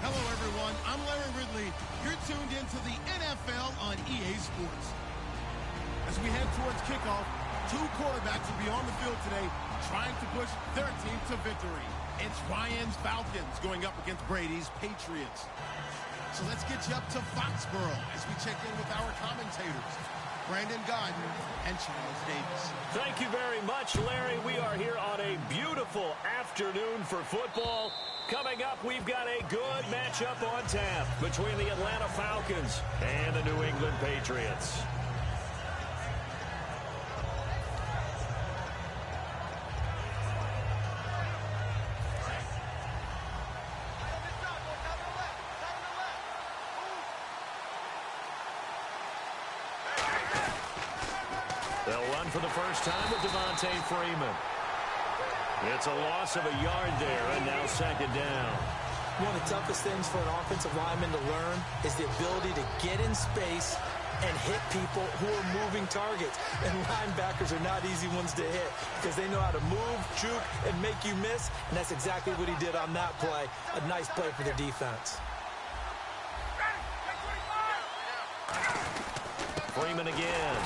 Hello, everyone. I'm Larry Ridley. You're tuned into the NFL on EA Sports. As we head towards kickoff, two quarterbacks will be on the field today trying to push their team to victory. It's Ryan's Falcons going up against Brady's Patriots. So let's get you up to Foxborough as we check in with our commentators, Brandon Godden and Charles Davis. Thank you very much, Larry. We are here on a beautiful afternoon for football. Coming up, we've got a good matchup on tap between the Atlanta Falcons and the New England Patriots. They'll run for the first time with Devontae Freeman. It's a loss of a yard there, and now second down. One of the toughest things for an offensive lineman to learn is the ability to get in space and hit people who are moving targets. And linebackers are not easy ones to hit because they know how to move, juke, and make you miss. And that's exactly what he did on that play. A nice play for the defense. Freeman again.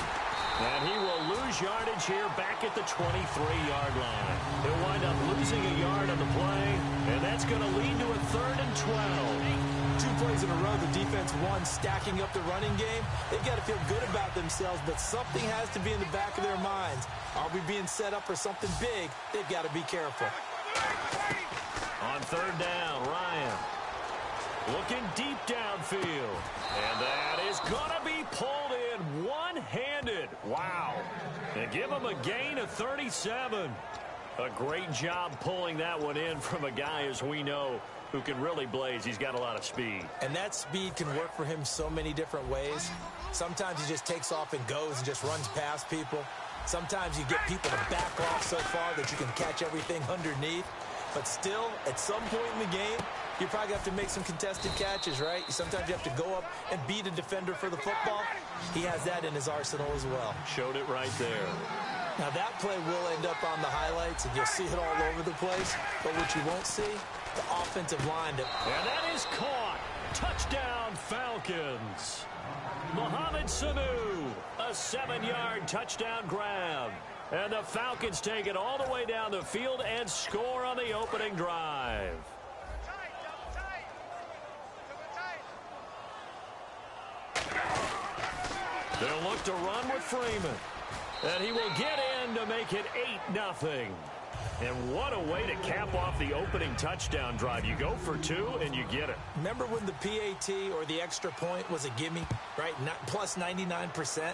And he will lose yardage here back at the 23-yard line. He'll wind up losing a yard on the play, and that's going to lead to a 3rd and 12. 2 plays in a row, the defense won, stacking up the running game. They've got to feel good about themselves, but something has to be in the back of their minds. Are we being set up for something big? They've got to be careful. On 3rd down, Ryan looking deep downfield. And that is going to be pulled in one-handed. Wow. And give him a gain of 37. A great job pulling that one in from a guy, as we know, who can really blaze. He's got a lot of speed. And that speed can work for him so many different ways. Sometimes he just takes off and goes and just runs past people. Sometimes you get people to back off so far that you can catch everything underneath. But still, at some point in the game, you probably have to make some contested catches, right? Sometimes you have to go up and beat a defender for the football. He has that in his arsenal as well. Showed it right there. Now, that play will end up on the highlights, and you'll see it all over the place. But what you won't see, the offensive line. And that is caught. Touchdown, Falcons. Mohamed Sanu, a 7-yard touchdown grab. And the Falcons take it all the way down the field and score on the opening drive. They'll look to run with Freeman. And he will get in to make it 8-0. And what a way to cap off the opening touchdown drive. You go for 2 and you get it. Remember when the PAT or the extra point was a gimme, right? Plus 99%.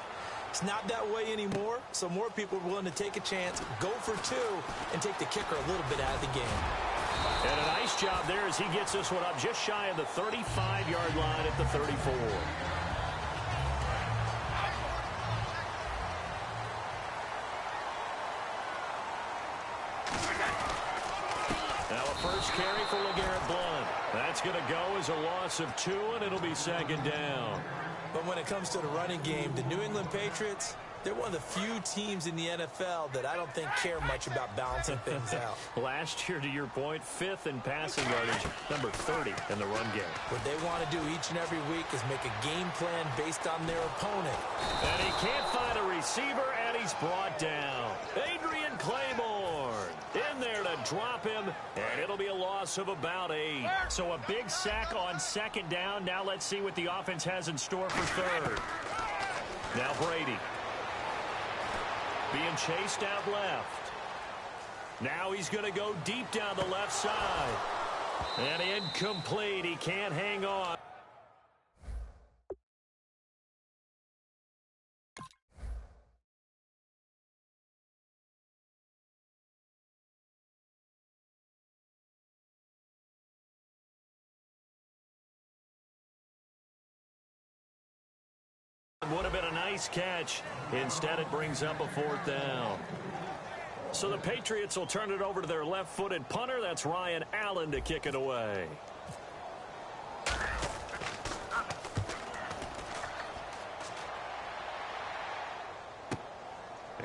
It's not that way anymore, so more people are willing to take a chance, go for 2, and take the kicker a little bit out of the game. And a nice job there as he gets this one up just shy of the 35-yard line at the 34. Now a first carry for LeGarrette Blount. That's going to go as a loss of 2, and it'll be second down. But when it comes to the running game, the New England Patriots, they're one of the few teams in the NFL that I don't think care much about balancing things out. Last year, to your point, 5th in passing yardage, number 30 in the run game. What they want to do each and every week is make a game plan based on their opponent. And he can't find a receiver, and he's brought down. Adrian Claiborne in there to drop him, and it'll be a loss of about 8. So a big sack on second down. Now let's see what the offense has in store for 3rd. Now Brady being chased out left. Now he's going to go deep down the left side. And incomplete. He can't hang on. Would have been a nice catch. Instead, it brings up a 4th down. So the Patriots will turn it over to their left-footed punter. That's Ryan Allen to kick it away.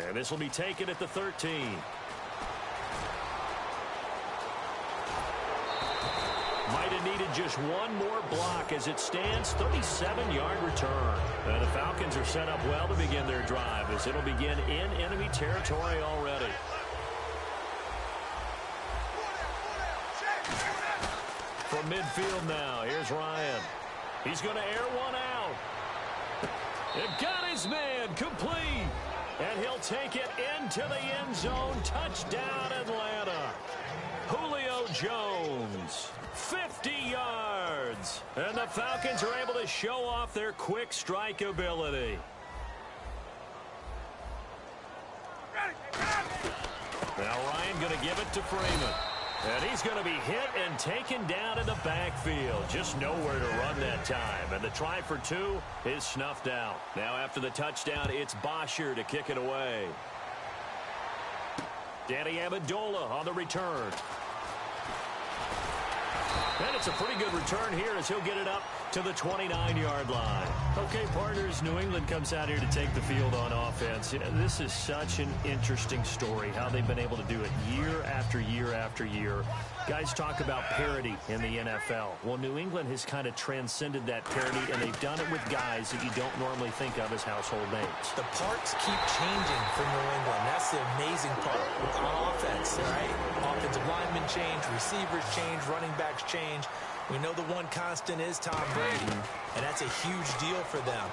And this will be taken at the 13. Might have needed just one more block as it stands 37-yard return. And the Falcons are set up well to begin their drive as it'll begin in enemy territory already. From midfield now, here's Ryan. He's going to air one out. It got his man complete. And he'll take it into the end zone. Touchdown, Atlanta. Julio Jones, 50 yards. And the Falcons are able to show off their quick strike ability. Now Ryan going to give it to Freeman. And he's going to be hit and taken down in the backfield. Just nowhere to run that time. And the try for two is snuffed out. Now after the touchdown, it's Bosher to kick it away. Danny Amendola on the return. And it's a pretty good return here as he'll get it up to the 29-yard line. Okay, partners, New England comes out here to take the field on offense. This is such an interesting story, how they've been able to do it year after year after year. Guys talk about parity in the NFL. Well, New England has kind of transcended that parity, and they've done it with guys that you don't normally think of as household names. The parts keep changing for New England. That's the amazing part on offense, right? Offensive linemen change, receivers change, running backs change. We know the one constant is Tom Brady, and that's a huge deal for them.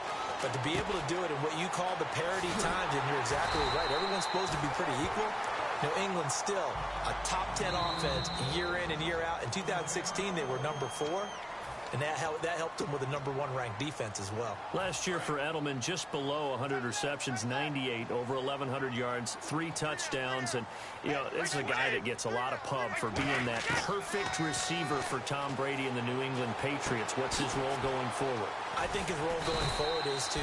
But to be able to do it in what you call the parity times, and you're exactly right, everyone's supposed to be pretty equal. New England's still a top 10 offense year in and year out. In 2016, they were number 4. And that helped them with a number 1 ranked defense as well. Last year for Edelman, just below 100 receptions, 98, over 1,100 yards, 3 touchdowns. And, you know, this is a guy that gets a lot of pub for being that perfect receiver for Tom Brady and the New England Patriots. What's his role going forward? I think his role going forward is to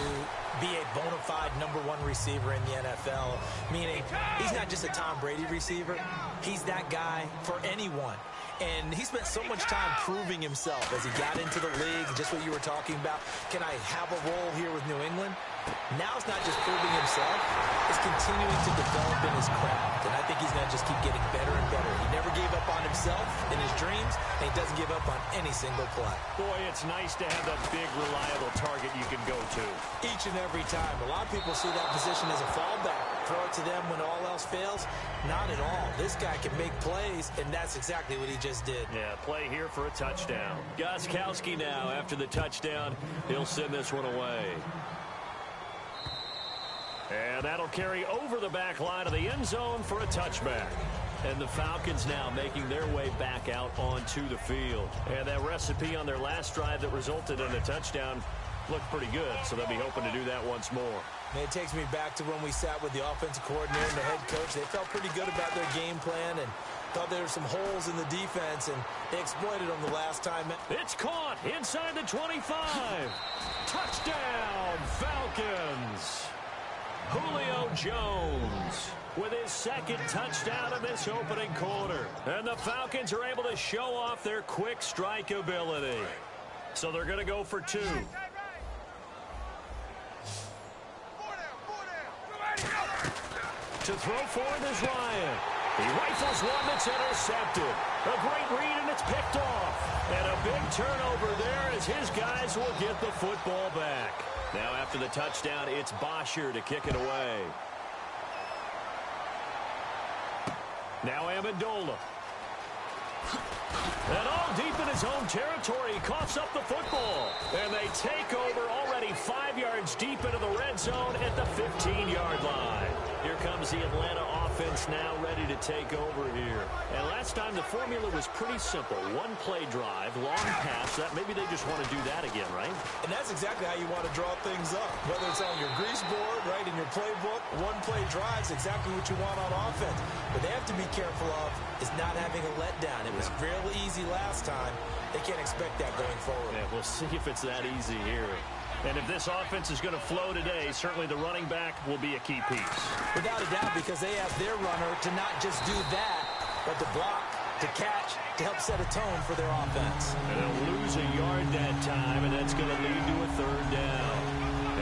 be a bona fide number 1 receiver in the NFL, meaning he's not just a Tom Brady receiver. He's that guy for anyone. And he spent so much time proving himself as he got into the league, just what you were talking about. Can I have a role here with New England? Now it's not just proving himself. It's continuing to develop in his craft. And I think he's going to just keep getting better and better. He never gave up on himself in his dreams, and he doesn't give up on any single play. Boy, it's nice to have that big, reliable target you can go to. Each and every time. A lot of people see that position as a fallback. Throw it to them when all else fails. Not at all. This guy can make plays, and that's exactly what he just did. Yeah, play here for a touchdown. Gostkowski now, after the touchdown, he'll send this one away. And that'll carry over the back line of the end zone for a touchback. And the Falcons now making their way back out onto the field. And that recipe on their last drive that resulted in a touchdown looked pretty good, so they'll be hoping to do that once more. And it takes me back to when we sat with the offensive coordinator and the head coach. They felt pretty good about their game plan and thought there were some holes in the defense, and they exploited them the last time. It's caught inside the 25. Touchdown, Falcons. Julio Jones with his second touchdown of this opening quarter. And the Falcons are able to show off their quick strike ability. So they're going to go for 2. To throw forward is Ryan. He rifles one that's intercepted. A great read, and it's picked off. And a big turnover there as his guys will get the football back. Now after the touchdown, it's Bosher to kick it away. Now Amendola. And all deep in his own territory, he coughs up the football. And they take over already 5 yards deep into the red zone at the 15-yard line. Here comes the Atlanta offense now ready to take over here. And last time the formula was pretty simple. 1-play drive, long pass. That maybe they just want to do that again, right? And that's exactly how you want to draw things up. Whether it's on your grease board, right, in your playbook, 1-play drive is exactly what you want on offense. What they have to be careful of is not having a letdown. It was real easy last time. They can't expect that going forward. Yeah, we'll see if it's that easy here. And if this offense is going to flow today, certainly the running back will be a key piece. Without a doubt, because they have their runner to not just do that, but to block, to catch, to help set a tone for their offense. And they'll lose a yard that time, and that's going to lead to a 3rd down.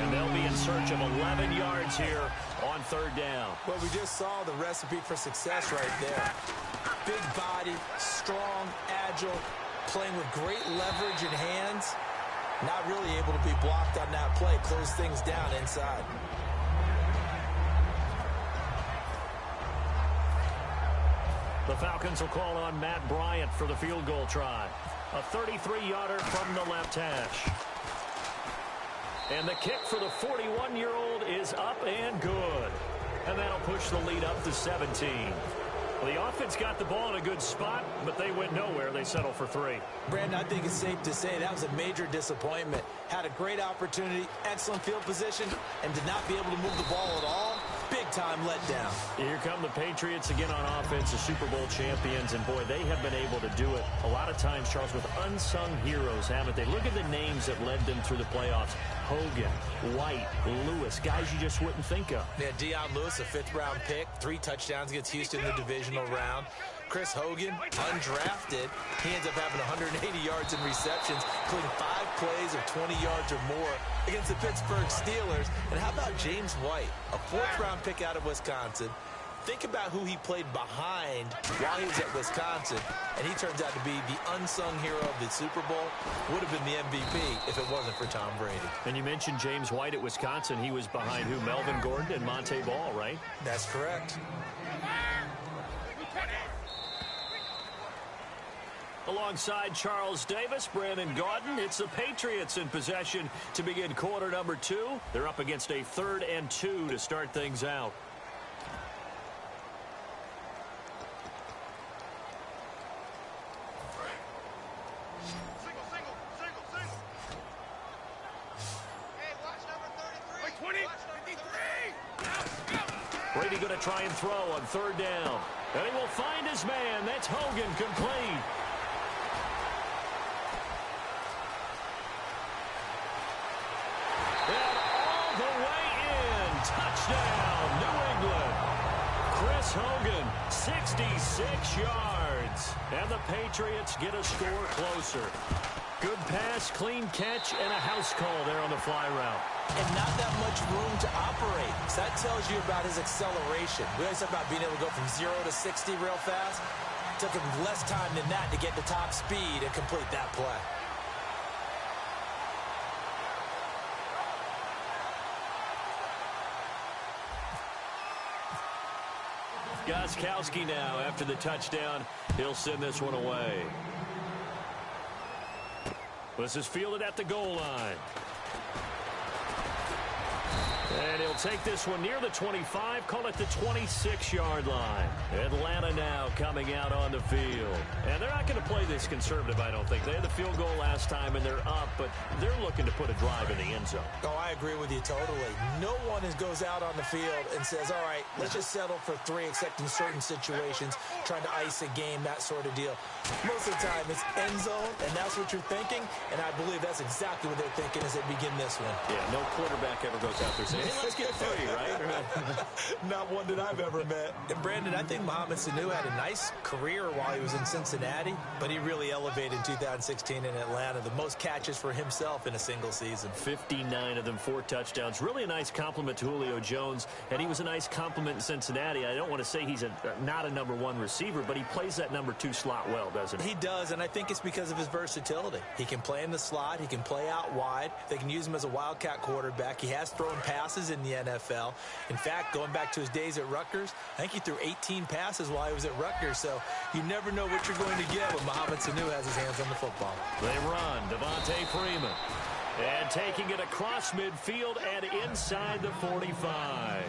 And they'll be in search of 11 yards here on 3rd down. Well, we just saw the recipe for success right there. Big body, strong, agile, playing with great leverage in hands, not really able to be blocked on that play, close things down inside. The Falcons will call on Matt Bryant for the field goal try. A 33-yarder from the left hash. And the kick for the 41-year-old is up and good. And that'll push the lead up to 17. Well, the offense got the ball in a good spot, but they went nowhere. They settle for 3. Brandon, I think it's safe to say that was a major disappointment. Had a great opportunity, excellent field position, and did not be able to move the ball at all. Big-time letdown. Here come the Patriots again on offense, the Super Bowl champions, and boy, they have been able to do it a lot of times, Charles, with unsung heroes, haven't they? Look at the names that led them through the playoffs. Hogan, White, Lewis, guys you just wouldn't think of. Yeah, Dion Lewis, a 5th-round pick, 3 touchdowns against Houston in the divisional round. Chris Hogan, undrafted. He ends up having 180 yards in receptions, including 5 plays of 20 yards or more against the Pittsburgh Steelers. And how about James White, a 4th-round pick out of Wisconsin? Think about who he played behind while he was at Wisconsin, and he turns out to be the unsung hero of the Super Bowl. Would have been the MVP if it wasn't for Tom Brady. And you mentioned James White at Wisconsin. He was behind who? Melvin Gordon and Monte Ball, right? That's correct. Alongside Charles Davis, Brandon Gaudin, it's the Patriots in possession to begin quarter number 2. They're up against a 3rd and 2 to start things out. Brady going to try and throw on 3rd down. And he will find his man. That's Hogan, complete. And all the way in. Touchdown, New England. Chris Hogan, 66 yards. And the Patriots get a score closer. Good pass, clean catch, and a house call there on the fly route. And not that much room to operate. So that tells you about his acceleration. We always talk about being able to go from 0 to 60 real fast. It took him less time than that to get to top speed and complete that play. Gostkowski now after the touchdown. He'll send this one away. This is fielded at the goal line. And he'll take this one near the 25, call it the 26-yard line. Atlanta now coming out on the field. And they're not going to play this conservative, I don't think. They had the field goal last time, and they're up, but they're looking to put a drive in the end zone. Oh, I agree with you totally. No one goes out on the field and says, all right, let's just settle for 3, except in certain situations, trying to ice a game, that sort of deal. Most of the time, it's end zone, and that's what you're thinking, and I believe that's exactly what they're thinking as they begin this one. Yeah, no quarterback ever goes out there saying, hey, let's get 3, right? Not one that I've ever met. And Brandon, I think Mohamed Sanu had a nice career while he was in Cincinnati, but he really elevated in 2016 in Atlanta. The most catches for himself in a single season. 59 of them, 4 touchdowns. Really a nice compliment to Julio Jones, and he was a nice compliment in Cincinnati. I don't want to say he's not a number 1 receiver, but he plays that number 2 slot well, doesn't he? He does, and I think it's because of his versatility. He can play in the slot. He can play out wide. They can use him as a wildcat quarterback. He has thrown passes in the NFL. In fact, going back to his days at Rutgers, I think he threw 18 passes while he was at Rutgers, so you never know what you're going to get when Mohamed Sanu has his hands on the football. They run. Devontae Freeman. And taking it across midfield and inside the 45.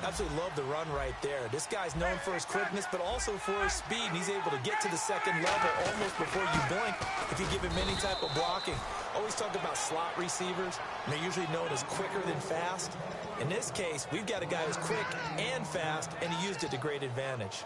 Absolutely love the run right there. This guy's known for his quickness, but also for his speed, and he's able to get to the second level almost before you blink if you give him any type of blocking. Always talk about slot receivers, and they're usually known as quicker than fast. In this case, we've got a guy who's quick and fast, and he used it to great advantage.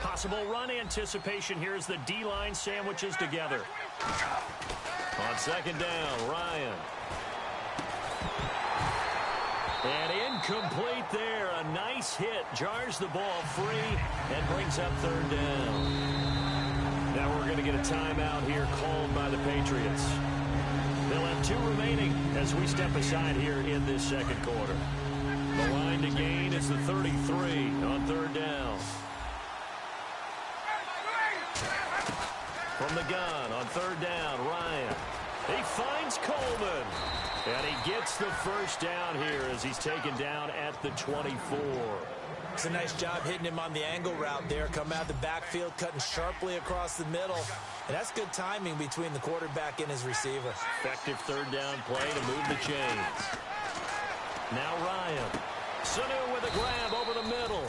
Possible run anticipation here as the D-line sandwiches together. On 2nd down, Ryan. And incomplete there. A nice hit. Jars the ball free and brings up 3rd down. Now we're going to get a timeout here called by the Patriots. They'll have 2 remaining as we step aside here in this second quarter. The line to gain is the 33 on third down. From the gun on third down, Ryan. He finds Coleman. And he gets the first down here as he's taken down at the 24. It's a nice job hitting him on the angle route there. Come out of the backfield, cutting sharply across the middle. And that's good timing between the quarterback and his receiver. Effective third down play to move the chains. Now Ryan. Sanu with a grab over the middle.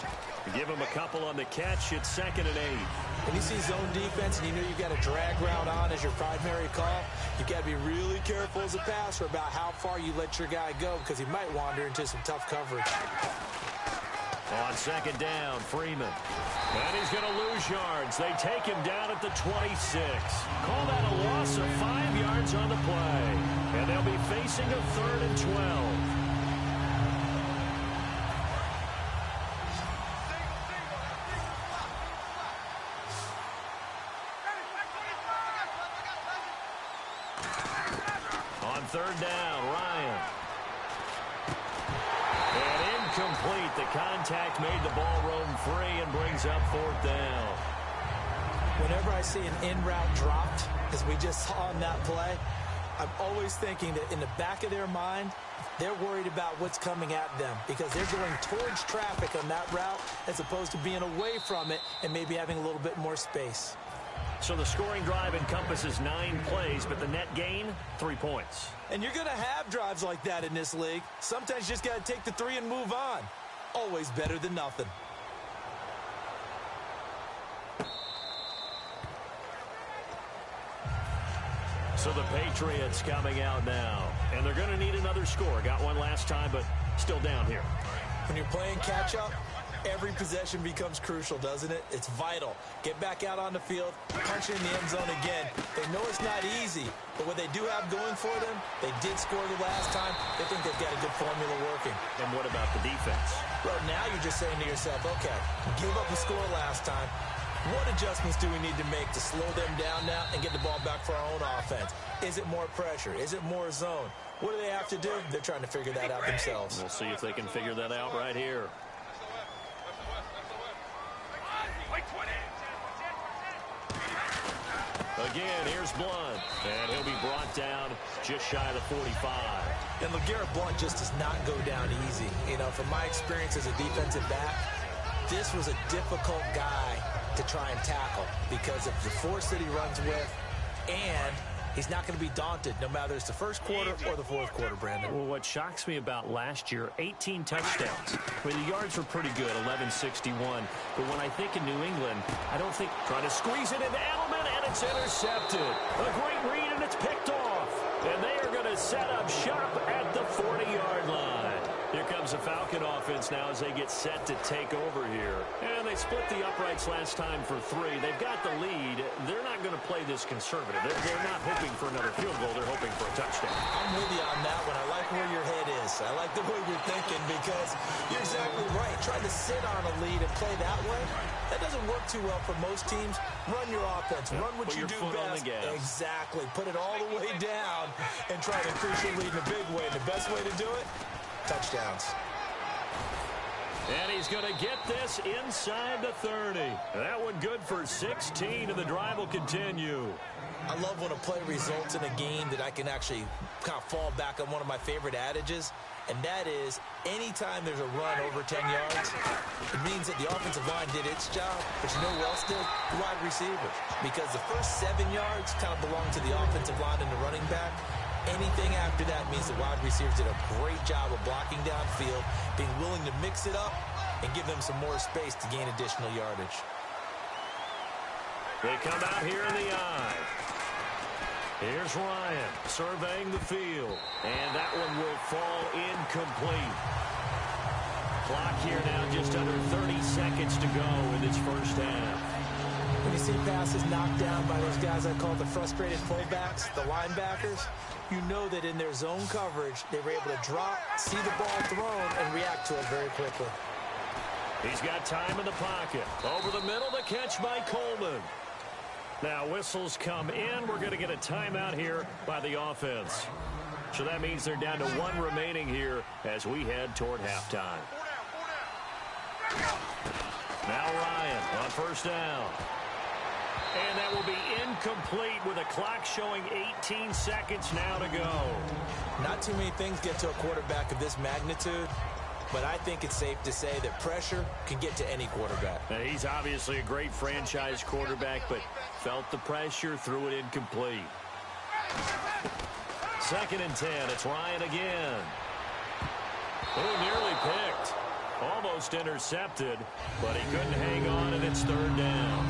Give him a couple on the catch. It's 2nd and 8. When you see zone defense and you know you've got a drag route on as your primary call, you've got to be really careful as a passer about how far you let your guy go because he might wander into some tough coverage. On 2nd down, Freeman. And he's going to lose yards. They take him down at the 26. Call that a loss of 5 yards on the play. And they'll be facing a 3rd and 12. Third down, Ryan. And incomplete. The contact made the ball roam free and brings up 4th down. Whenever I see an in-route dropped, as we just saw on that play, I'm always thinking that in the back of their mind, they're worried about what's coming at them because they're going towards traffic on that route as opposed to being away from it and maybe having a little bit more space. So the scoring drive encompasses 9 plays, but the net gain, 3 points. And you're going to have drives like that in this league. Sometimes you just got to take the 3 and move on. Always better than nothing. So the Patriots coming out now. And they're going to need another score. Got one last time, but still down here. When you're playing catch-up, every possession becomes crucial, doesn't it? It's vital. Get back out on the field, punch in the end zone again. They know it's not easy, but what they do have going for them, they did score the last time. They think they've got a good formula working. And what about the defense? Well, now you're just saying to yourself, okay, give up a score last time. What adjustments do we need to make to slow them down now and get the ball back for our own offense? Is it more pressure? Is it more zone? What do they have to do? They're trying to figure that out themselves. We'll see if they can figure that out right here. Again, here's Blunt, and he'll be brought down just shy of the 45. And LeGarrette Blunt just does not go down easy. You know, from my experience as a defensive back, this was a difficult guy to try and tackle because of the force that he runs with, and he's not going to be daunted no matter it's the first quarter or the fourth quarter, Brandon. Well, what shocks me about last year, 18 touchdowns. I mean, the yards were pretty good, 1161. But when I think of New England, I don't think trying to squeeze it into Edelman, and it's intercepted. A great read, and it's picked off. And they are going to set up shop at the 40-yard line. Here comes the Falcon offense now as they get set to take over here. And they split the uprights last time for 3. They've got the lead. They're not going to play this conservative. They're not hoping for another field goal. They're hoping for a touchdown. I'm with you on that one. I like where your head is. I like the way you're thinking because you're exactly right. Trying to sit on a lead and play that way, that doesn't work too well for most teams. Run your offense. Run what you do best. Exactly. Put it all the way down and try to increase your lead in a big way. And the best way to do it, touchdowns. And he's going to get this inside the 30. That one good for 16, and the drive will continue. I love when a play results in a game that I can actually kind of fall back on one of my favorite adages, and that is anytime there's a run over 10 yards, it means that the offensive line did its job, but you know who else did? The wide receivers. Because the first 7 yards kind of belong to the offensive line and the running back. Anything after that means the wide receivers did a great job of blocking downfield, being willing to mix it up, and give them some more space to gain additional yardage. They come out here in the eye. Here's Ryan surveying the field, and that one will fall incomplete. Clock here now just under 30 seconds to go in this first half. When you see passes knocked down by those guys I call the frustrated fullbacks, the linebackers, you know that in their zone coverage, they were able to drop, see the ball thrown, and react to it very quickly. He's got time in the pocket. Over the middle, the catch by Coleman. Now whistles come in. We're going to get a timeout here by the offense. So that means they're down to one remaining here as we head toward halftime. Now Ryan on first down. And that will be incomplete with a clock showing 18 seconds now to go. Not too many things get to a quarterback of this magnitude, but I think it's safe to say that pressure can get to any quarterback. Now, he's obviously a great franchise quarterback, but felt the pressure, threw it incomplete. 2nd and 10. It's Ryan again. Oh, nearly picked. Almost intercepted, but he couldn't hang on, and it's 3rd down.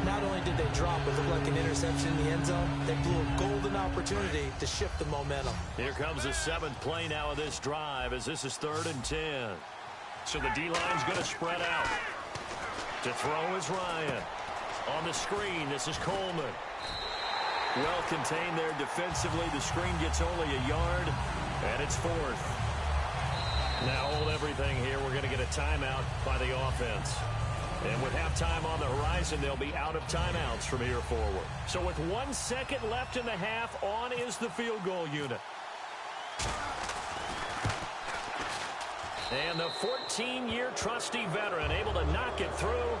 Not only did they drop what looked like an interception in the end zone, they blew a golden opportunity to shift the momentum. Here comes the 7th play now of this drive as this is 3rd and 10. So the D-line's going to spread out. To throw is Ryan. On the screen, this is Coleman. Well contained there defensively. The screen gets only a yard, and it's 4th. Now hold everything here. We're going to get a timeout by the offense. And with halftime on the horizon, they'll be out of timeouts from here forward. So with 1 second left in the half, on is the field goal unit. And the 14-year trusty veteran able to knock it through.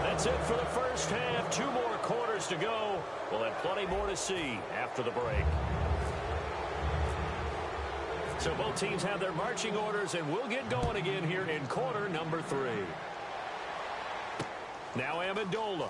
That's it for the first half. 2 more quarters to go. We'll have plenty more to see after the break. So both teams have their marching orders, and we'll get going again here in quarter number 3. Now Amendola.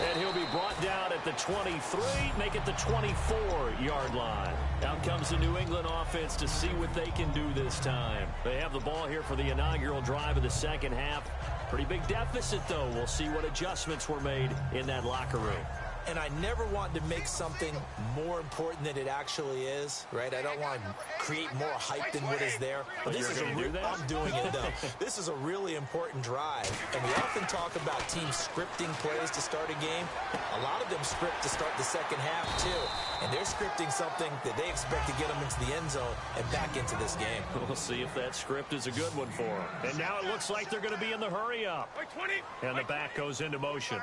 And he'll be brought down at the 23, make it the 24-yard line. Out comes the New England offense to see what they can do this time. They have the ball here for the inaugural drive of the second half. Pretty big deficit, though. We'll see what adjustments were made in that locker room. And I never want to make something more important than it actually is, right? I don't want to create more hype than what is there. But this is I'm doing it, though. This is a really important drive. And we often talk about teams scripting plays to start a game. A lot of them script to start the second half, too. And they're scripting something that they expect to get them into the end zone and back into this game. We'll see if that script is a good one for them. And now it looks like they're going to be in the hurry-up. And the back goes into motion.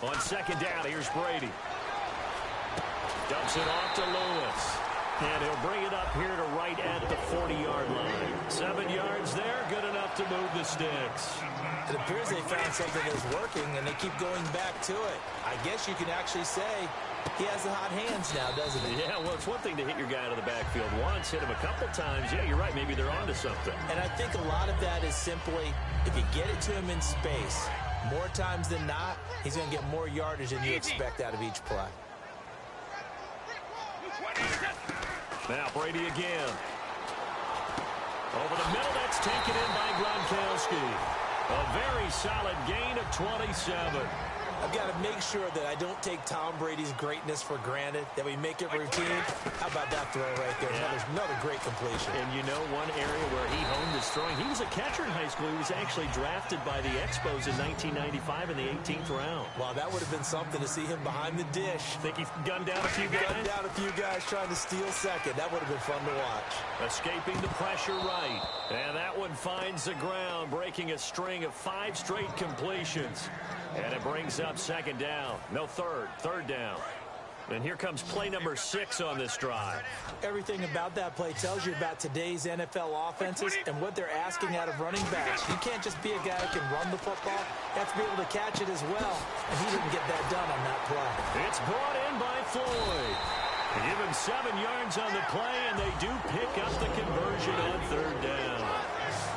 On second down, here's Brady. Dumps it off to Lewis. And he'll bring it up here to right at the 40-yard line. 7 yards there, good enough to move the sticks. It appears they found something that's working, and they keep going back to it. I guess you can actually say he has the hot hands now, doesn't he? Yeah, well, it's one thing to hit your guy out of the backfield once, hit him a couple times. Yeah, you're right, maybe they're onto something. And I think a lot of that is simply, if you get it to him in space, more times than not, he's going to get more yardage than you expect out of each play. Now Brady again. Over the middle, that's taken in by Gronkowski. A very solid gain of 27. I've got to make sure that I don't take Tom Brady's greatness for granted, that we make it routine. How about that throw right there? Yeah. Another great completion. And you know one area where he honed his throwing, he was a catcher in high school. He was actually drafted by the Expos in 1995 in the 18th round. Wow, that would have been something to see him behind the dish. Think he gunned down a few guys? Gunned down a few guys trying to steal second. That would have been fun to watch. Escaping the pressure right. And that one finds the ground, breaking a string of 5 straight completions. And it brings up second down. No, third down. And here comes play number 6 on this drive. Everything about that play tells you about today's NFL offenses and what they're asking out of running backs. You can't just be a guy who can run the football. You have to be able to catch it as well. And he didn't get that done on that play. It's brought in by Floyd. They give him 7 yards on the play, and they do pick up the conversion on third down.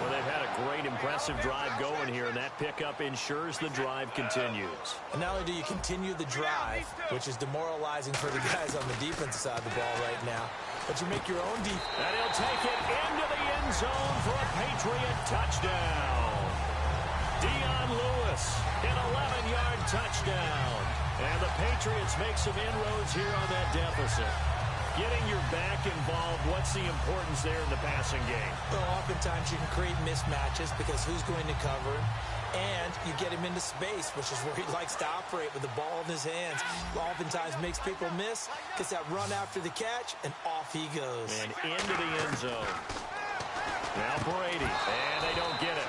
Well, they've had a great, impressive drive going here, and that pickup ensures the drive continues. And not only do you continue the drive, which is demoralizing for the guys on the defensive side of the ball right now, but you make your own defense. And he'll take it into the end zone for a Patriot touchdown. Dion Lewis, an 11-yard touchdown. And the Patriots make some inroads here on that deficit. Getting your back involved, what's the importance there in the passing game? Well, oftentimes you can create mismatches because who's going to cover him? And you get him into space, which is where he likes to operate with the ball in his hands. Oftentimes makes people miss, gets that run after the catch, and off he goes. And into the end zone. Now Brady, and they don't get it.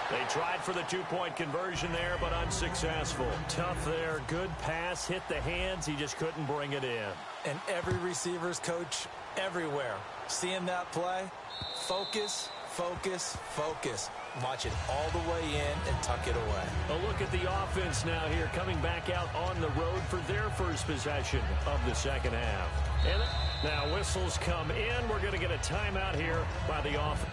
They tried for the two-point conversion there, but unsuccessful. Tough there. Good pass, hit the hands. He just couldn't bring it in. And every receiver's coach everywhere. Seeing that play, focus, focus, focus. Watch it all the way in and tuck it away. A look at the offense now here, coming back out on the road for their first possession of the second half. And now whistles come in. We're going to get a timeout here by the offense.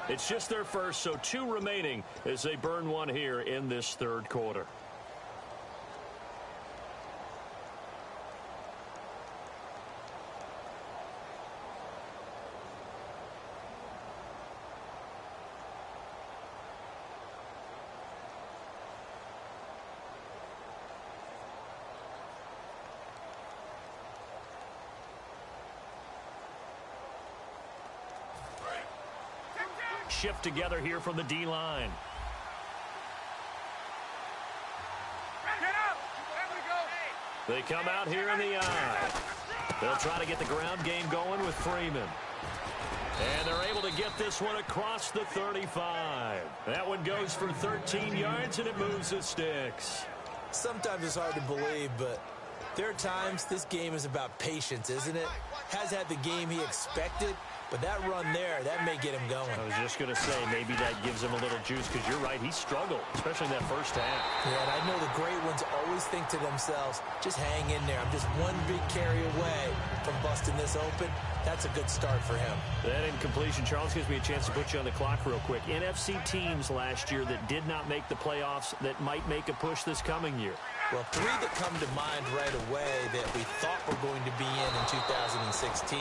It's just their first, so 2 remaining as they burn one here in this third quarter. Shift together here from the D-line. They come out here in the eye. They'll try to get the ground game going with Freeman. And they're able to get this one across the 35. That one goes for 13 yards, and it moves the sticks. Sometimes it's hard to believe, but there are times this game is about patience, isn't it? Has had the game he expected, but that run there, that may get him going. I was just going to say, maybe that gives him a little juice, because you're right, he struggled, especially in that first half. Yeah, and I know the great ones always think to themselves, just hang in there. I'm just one big carry away from busting this open. That's a good start for him. That incompletion, Charles, gives me a chance to put you on the clock real quick. NFC teams last year that did not make the playoffs that might make a push this coming year. Well, 3 that come to mind right away that we thought were going to be in 2016.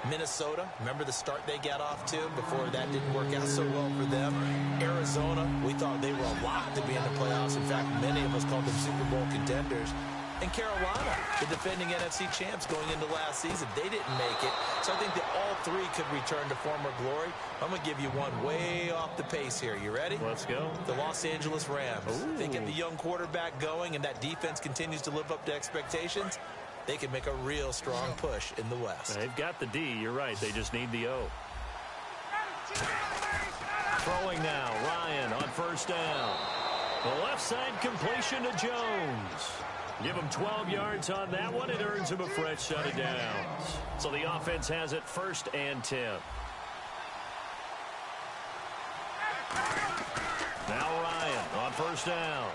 Minnesota, remember the start they got off to before that didn't work out so well for them. Arizona, we thought they were a lock to be in the playoffs. In fact, many of us called them Super Bowl contenders. And Carolina, the defending NFC champs going into last season, they didn't make it. So I think that all 3 could return to former glory. I'm going to give you one way off the pace here. You ready? Let's go. The Los Angeles Rams. Ooh. They get the young quarterback going, and that defense continues to live up to expectations. They can make a real strong push in the West. They've got the D. You're right. They just need the O. Throwing now. Ryan on first down. The left side completion to Jones. Give him 12 yards on that one. It earns him a fresh set of downs. So the offense has it 1st and 10. Now Ryan on first down.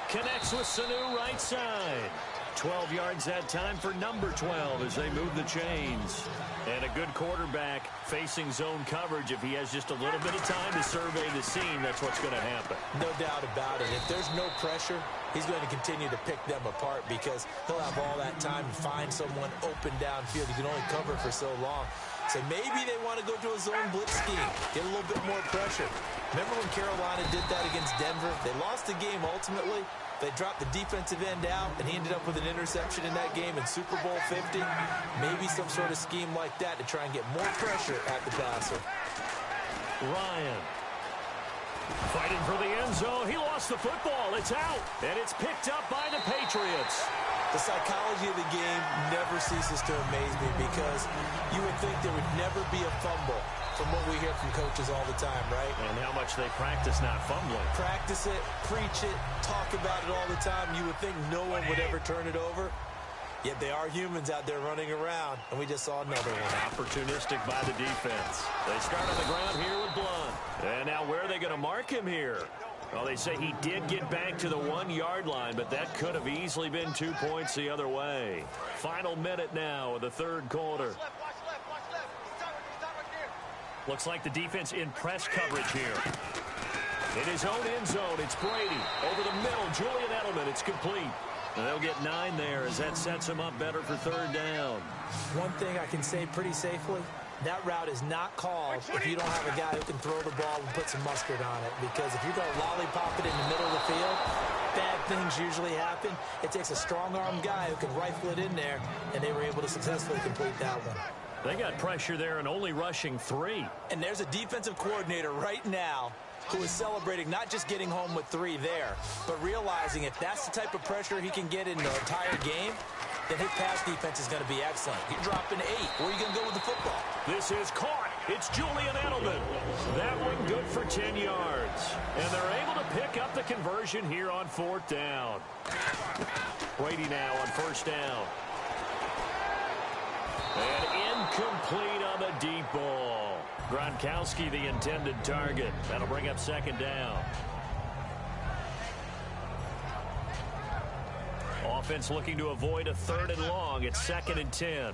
Connects with Sanu right side. 12 yards that time for number 12 as they move the chains. And a good quarterback facing zone coverage. If he has just a little bit of time to survey the scene, that's what's going to happen. No doubt about it. If there's no pressure, he's going to continue to pick them apart because he'll have all that time to find someone open downfield. He can only cover for so long. So maybe they want to go to a zone blitz scheme, get a little bit more pressure. Remember when Carolina did that against Denver? They lost the game ultimately. They dropped the defensive end out, and he ended up with an interception in that game in Super Bowl 50. Maybe some sort of scheme like that to try and get more pressure at the passer. Ryan fighting for the end zone. He lost the football. It's out, and it's picked up by the Patriots. The psychology of the game never ceases to amaze me because you would think there would never be a fumble from what we hear from coaches all the time, right? And how much they practice not fumbling. Practice it, preach it, talk about it all the time. You would think no one would ever turn it over. Yet they are humans out there running around, and we just saw another one. Opportunistic by the defense. They start on the ground here with Blunt. And now where are they going to mark him here? Well, they say he did get back to the 1-yard line, but that could have easily been 2 points the other way. Final minute now of the third quarter. Looks like the defense in press coverage here. In his own end zone, it's Brady. Over the middle, Julian Edelman. It's complete. And they'll get 9 there as that sets them up better for third down. One thing I can say pretty safely, that route is not called if you don't have a guy who can throw the ball and put some mustard on it. Because if you're going to lollipop it in the middle of the field, bad things usually happen. It takes a strong-armed guy who can rifle it in there, and they were able to successfully complete that one. They got pressure there and only rushing 3. And there's a defensive coordinator right now who is celebrating not just getting home with 3 there, but realizing if that's the type of pressure he can get in the entire game, then his pass defense is going to be excellent. You're dropping 8. Where are you going to go with the football? This is caught. It's Julian Edelman. That one good for 10 yards. And they're able to pick up the conversion here on 4th down. Brady now on 1st down. And incomplete on the deep ball. Gronkowski the intended target. That'll bring up 2nd down. Offense looking to avoid a 3rd and long. It's 2nd and 10.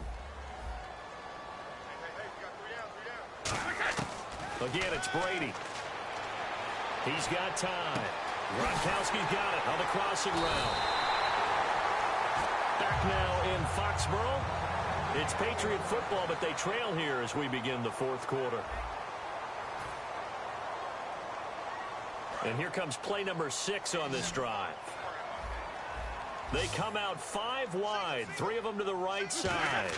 Again, it's Brady. He's got time. Gronkowski's got it on the crossing route. Back now in Foxborough. It's Patriot football, but they trail here as we begin the 4th quarter. And here comes play number 6 on this drive. They come out 5 wide, 3 of them to the right side.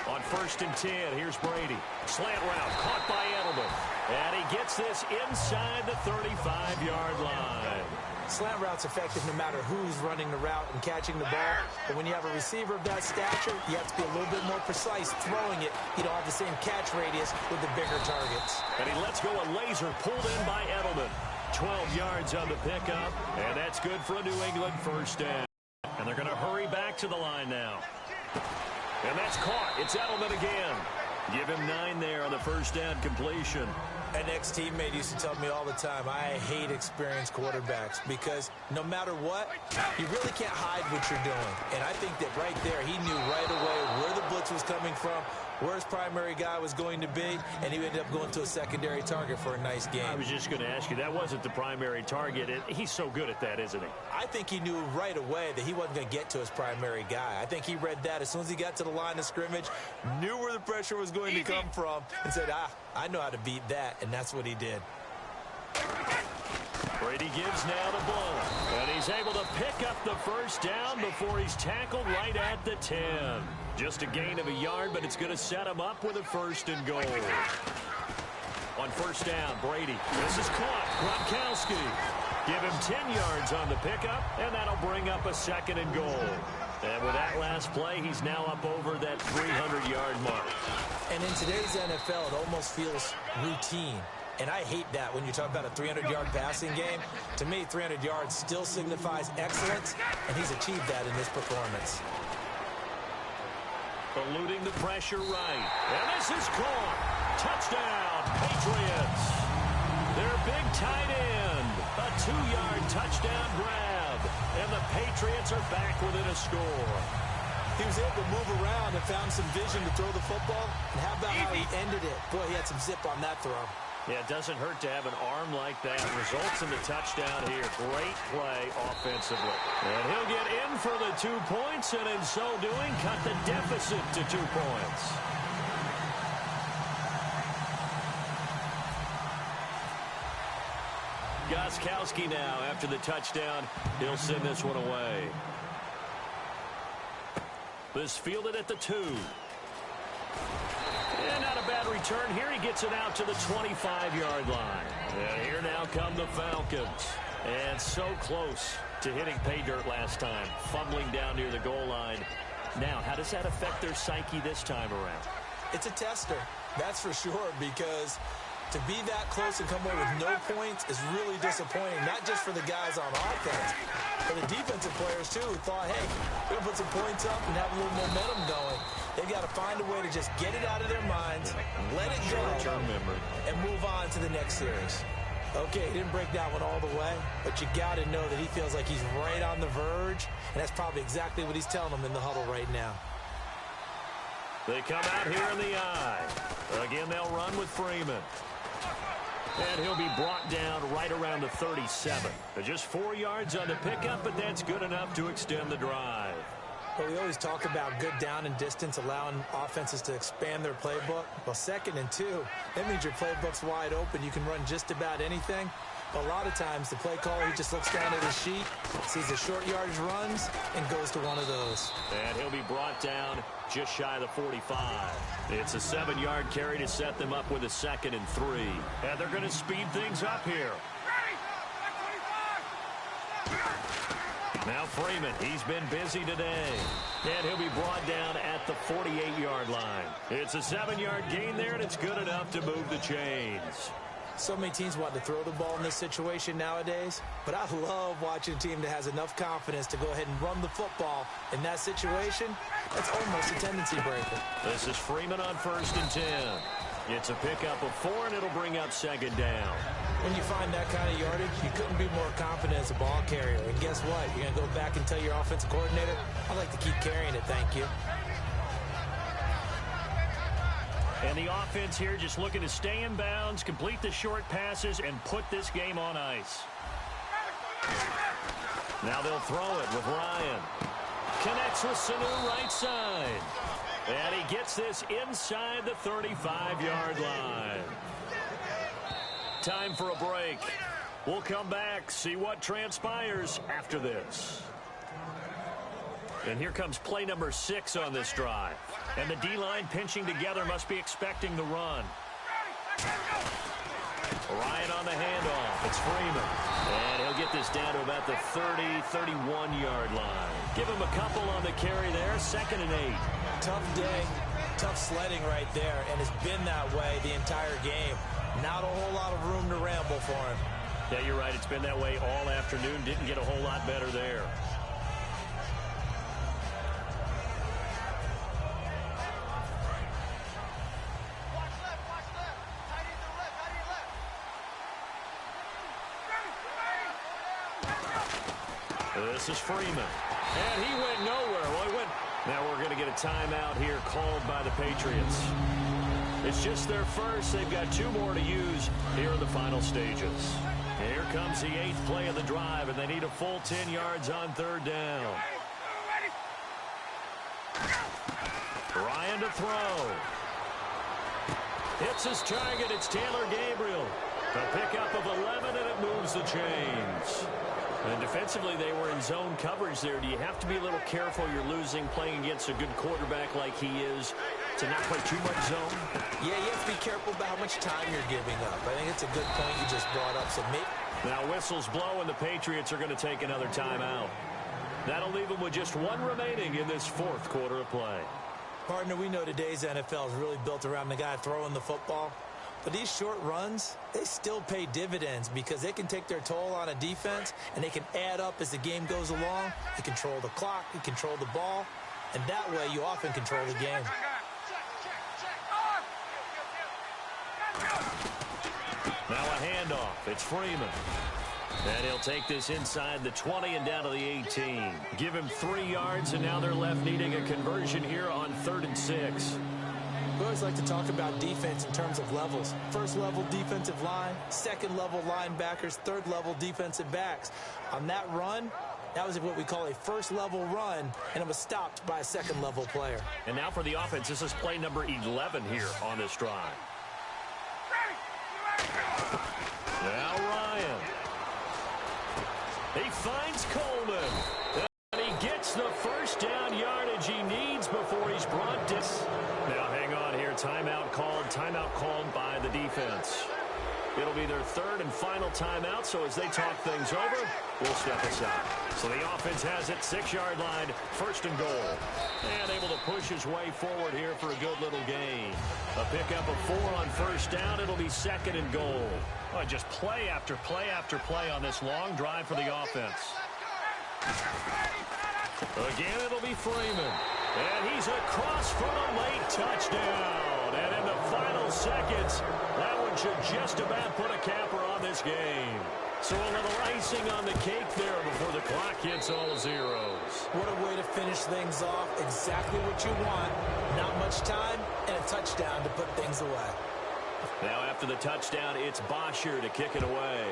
On 1st and 10, here's Brady. Slant route, caught by Edelman. And he gets this inside the 35-yard line. Slant route's effective no matter who's running the route and catching the ball. But when you have a receiver of that stature, you have to be a little bit more precise throwing it. You don't have the same catch radius with the bigger targets. And he lets go a laser pulled in by Edelman. 12 yards on the pickup, and that's good for a New England 1st down. And they're going to hurry back to the line now. And that's caught. It's Edelman again. Give him 9 there on the 1st down completion. An ex-teammate used to tell me all the time, I hate experienced quarterbacks because no matter what, you really can't hide what you're doing. And I think that right there, he knew right away where the blitz was coming from, where his primary guy was going to be, and he ended up going to a secondary target for a nice game. I was just going to ask you, that wasn't the primary target. He's so good at that, isn't he? I think he knew right away that he wasn't going to get to his primary guy. I think he read that as soon as he got to the line of scrimmage, knew where the pressure was going to come from, and said, I know how to beat that, and that's what he did. Brady gives now to Ball, and he's able to pick up the 1st down before he's tackled right at the 10. Just a gain of a yard, but it's going to set him up with a 1st and goal. On 1st down, Brady. This is caught. Gronkowski. Give him 10 yards on the pickup, and that'll bring up a 2nd and goal. And with that last play, he's now up over that 300-yard mark. And in today's NFL, it almost feels routine. And I hate that when you talk about a 300-yard passing game. To me, 300 yards still signifies excellence, and he's achieved that in this performance. Eluding the pressure right. And this is caught. Touchdown, Patriots. Their big tight end. A 2-yard touchdown grab. And the Patriots are back within a score. He was able to move around and found some vision to throw the football. And how about how he ended it? Boy, he had some zip on that throw. Yeah, it doesn't hurt to have an arm like that. Results in the touchdown here. Great play offensively. And he'll get in for the 2 points, and in so doing, cut the deficit to 2 points. Gostkowski now, after the touchdown, he'll send this one away. This fielded at the 2. And not a bad return here. He gets it out to the 25-yard line. And here now come the Falcons. And so close to hitting pay dirt last time. Fumbling down near the goal line. Now, how does that affect their psyche this time around? It's a tester, that's for sure, because to be that close and come away with no points is really disappointing, not just for the guys on offense, but the defensive players, too, who thought, hey, we're going to put some points up and have a little momentum going. They've got to find a way to just get it out of their minds, let it go, and move on to the next series. Okay, he didn't break that one all the way, but you got to know that he feels like he's right on the verge, and that's probably exactly what he's telling them in the huddle right now. They come out here in the eye. Again, they'll run with Freeman. And he'll be brought down right around the 37. Just 4 yards on the pickup, but that's good enough to extend the drive. Well, we always talk about good down and distance, allowing offenses to expand their playbook. Well, 2nd and 2, that means your playbook's wide open. You can run just about anything. But a lot of times, the play caller, he just looks down at his sheet, sees the short yardage runs, and goes to one of those. And he'll be brought down just shy of the 45. It's a 7-yard carry to set them up with a 2nd and 3. And they're going to speed things up here. Now Freeman, he's been busy today. And he'll be brought down at the 48-yard line. It's a 7-yard gain there, and it's good enough to move the chains. So many teams want to throw the ball in this situation nowadays, but I love watching a team that has enough confidence to go ahead and run the football. In that situation, that's almost a tendency breaker. This is Freeman on 1st and 10. It's a pickup of 4, and it'll bring up 2nd down. When you find that kind of yardage, you couldn't be more confident as a ball carrier. And guess what? You're going to go back and tell your offensive coordinator, I'd like to keep carrying it, thank you. And the offense here just looking to stay in bounds, complete the short passes, and put this game on ice. Now they'll throw it with Ryan. Connects with Sanu right side. And he gets this inside the 35-yard line. Time for a break. We'll come back, see what transpires after this. And here comes play number 6 on this drive. And the D-line pinching together must be expecting the run. Ryan on the handoff. It's Freeman. And he'll get this down to about the 30, 31-yard line. Give him a couple on the carry there. 2nd and 8. Tough day. Tough sledding right there. And it's been that way the entire game. Not a whole lot of room to ramble for him. Yeah, you're right. It's been that way all afternoon. Didn't get a whole lot better there. This is Freeman. And he went nowhere. Well, now we're going to get a timeout here called by the Patriots. It's just their first. They've got 2 more to use here in the final stages. And here comes the 8th play of the drive, and they need a full 10 yards on 3rd down. Ryan to throw. Hits his target. It's Taylor Gabriel. A pickup of 11, and it moves the chains. And defensively, they were in zone coverage there. Do you have to be a little careful? You're losing, playing against a good quarterback like he is, to not play too much zone? Yeah, you have to be careful about how much time you're giving up. I think it's a good point you just brought up. So now whistles blow, and the Patriots are going to take another timeout. That'll leave them with just 1 remaining in this 4th quarter of play. Partner, we know today's NFL is really built around the guy throwing the football. But these short runs, they still pay dividends because they can take their toll on a defense, and they can add up as the game goes along. You control the clock, you control the ball, and that way you often control the game. Now a handoff. It's Freeman. And he'll take this inside the 20 and down to the 18. Give him 3 yards, and now they're left needing a conversion here on 3rd and 6. We always like to talk about defense in terms of levels. 1st level defensive line, 2nd level linebackers, 3rd level defensive backs. On that run, that was what we call a 1st level run, and it was stopped by a 2nd level player. And now for the offense, this is play number 11 here on this drive. Now Ryan. He finds Coleman. And he gets the 1st down yardage he needs before he's brought down. Now hang on here. Timeout called by the defense. It'll be their 3rd and final timeout, so as they talk things over, we'll step aside. So the offense has it, 6-yard line, 1st and goal. And able to push his way forward here for a good little gain. A pickup of 4 on 1st down. It'll be 2nd and goal. Oh, just play after play after play on this long drive for the offense. Again, it'll be Freeman. And he's across for a late touchdown. And in the final seconds, that one should just about put a capper on this game. So a little icing on the cake there before the clock hits all zeros. What a way to finish things off. Exactly what you want. Not much time and a touchdown to put things away. Now after the touchdown, it's Bosher to kick it away.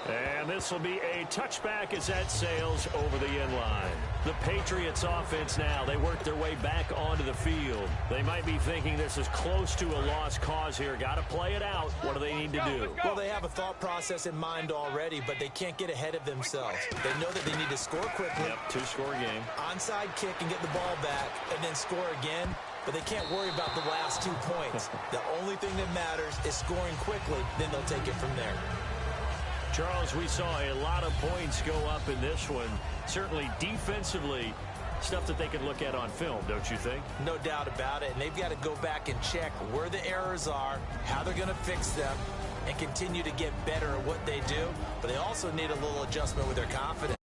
And this will be a touchback as that sails over the end line. The Patriots offense now, they work their way back onto the field. They might be thinking this is close to a lost cause here. Got to play it out. What do they need to do? Well, they have a thought process in mind already, but they can't get ahead of themselves. They know that they need to score quickly. Yep, two-score game. Onside kick and get the ball back and then score again. But they can't worry about the last 2 points. The only thing that matters is scoring quickly. Then they'll take it from there. Charles, we saw a lot of points go up in this one. Certainly defensively, stuff that they can look at on film, don't you think? No doubt about it. And they've got to go back and check where the errors are, how they're going to fix them, and continue to get better at what they do. But they also need a little adjustment with their confidence.